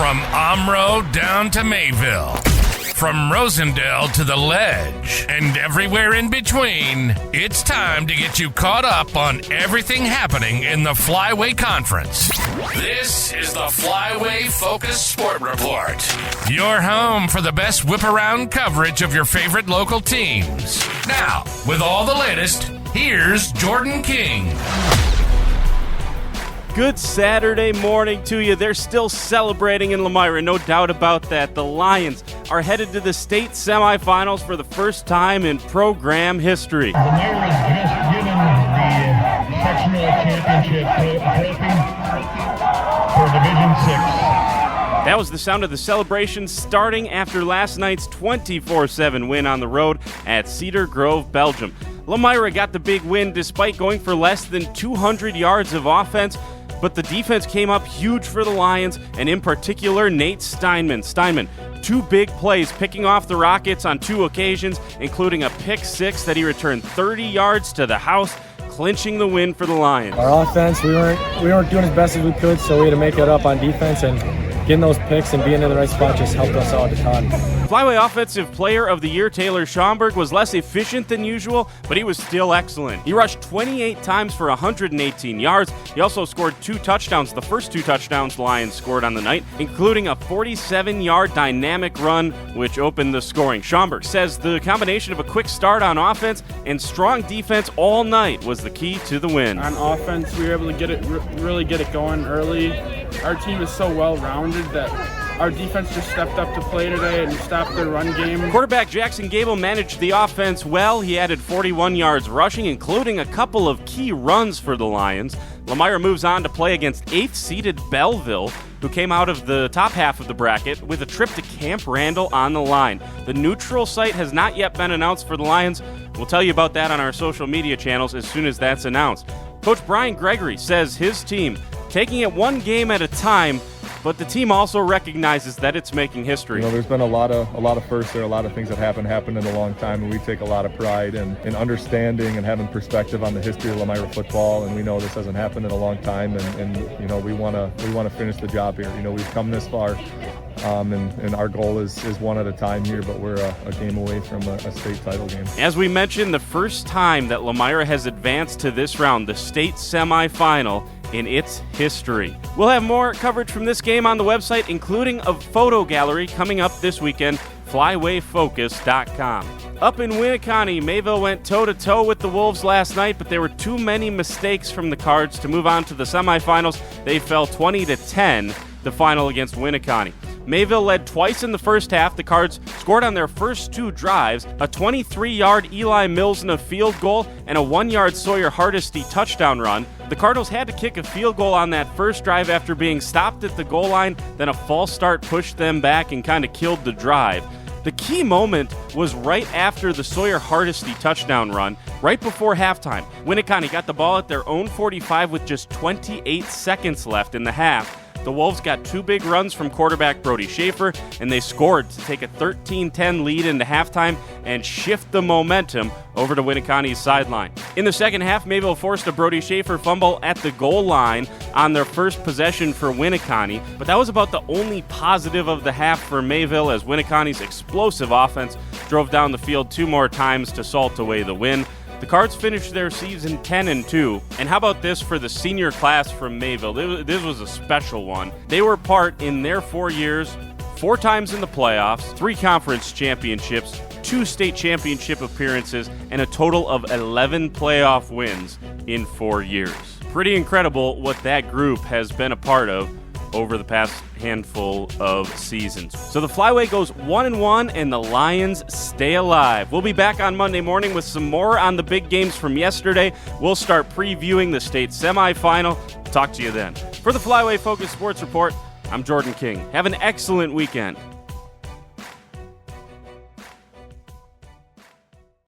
From Omro down to Mayville, from Rosendale to the Ledge, and everywhere in between, it's time to get you caught up on everything happening in the Flyway Conference. This is the Flyway Focus Sport Report, your home for the best whip-around coverage of your favorite local teams. Now, with all the latest, here's Jordan King. Good Saturday morning to you. They're still celebrating in Lomira, no doubt about that. The Lions are headed to the state semifinals for the first time in program history. Lomira has just given the sectional championship trophy for Division 6. That was the sound of the celebration starting after last night's 24-7 win on the road at Cedar Grove-Belgium. Lomira got the big win despite going for less than 200 yards of offense, but the defense came up huge for the Lions, and in particular, Nate Steinman. Steinman, two big plays, picking off the Rockets on two occasions, including a pick six that he returned 30 yards to the house, clinching the win for the Lions. Our offense, we weren't doing as best as we could, so we had to make it up on defense, and getting those picks and being in the right spot just helped us out a ton. Flyway Offensive Player of the Year Taylor Schomburg was less efficient than usual, but he was still excellent. He rushed 28 times for 118 yards. He also scored two touchdowns, the first two touchdowns the Lions scored on the night, including a 47-yard dynamic run, which opened the scoring. Schomburg says the combination of a quick start on offense and strong defense all night was the key to the win. On offense, we were able to get it really get it going early. Our team is so well-rounded that our defense just stepped up to play today and stopped their run game. Quarterback Jackson Gable managed the offense well. He added 41 yards rushing, including a couple of key runs for the Lions. Lomira moves on to play against 8th-seeded Belleville, who came out of the top half of the bracket with a trip to Camp Randall on the line. The neutral site has not yet been announced for the Lions. We'll tell you about that on our social media channels as soon as that's announced. Coach Brian Gregory says his team taking it one game at a time, but the team also recognizes that it's making history. You know, there's been a lot of firsts there, a lot of things that happened in a long time, and we take a lot of pride in understanding and having perspective on the history of Lomira football, and we know this hasn't happened in a long time, and you know, we want to finish the job here. You know, we've come this far, and our goal is one at a time here, but we're a game away from a state title game. As we mentioned, the first time that Lomira has advanced to this round, the state semifinal, in its history. We'll have more coverage from this game on the website, including a photo gallery coming up this weekend, flywayfocus.com. Up in Winneconne, Mayville went toe-to-toe with the Wolves last night, but there were too many mistakes from the Cards to move on to the semifinals. They fell 20-10, the final against Winneconne. Mayville led twice in the first half. The Cards scored on their first two drives, a 23-yard Eli Milsna field goal and a 1-yard Sawyer Hardesty touchdown run. The Cardinals had to kick a field goal on that first drive after being stopped at the goal line, then a false start pushed them back and kind of killed the drive. The key moment was right after the Sawyer Hardesty touchdown run, right before halftime. Winneconne got the ball at their own 45 with just 28 seconds left in the half. The Wolves got two big runs from quarterback Brody Schaefer, and they scored to take a 13-10 lead into halftime and shift the momentum over to Winneconne's sideline. In the second half, Mayville forced a Brody Schaefer fumble at the goal line on their first possession for Winneconne, but that was about the only positive of the half for Mayville as Winneconne's explosive offense drove down the field two more times to salt away the win. The Cards finished their season 10-2, and how about this for the senior class from Mayville? This was a special one. They were part in their 4 years, 4 times in the playoffs, 3 conference championships, 2 state championship appearances, and a total of 11 playoff wins in 4 years. Pretty incredible what that group has been a part of over the past handful of seasons. So the Flyway goes 1-1 and the Lions stay alive. We'll be back on Monday morning with some more on the big games from yesterday. We'll start previewing the state semifinal. Talk to you then. For the Flyway Focus Sports Report, I'm Jordan King. Have an excellent weekend.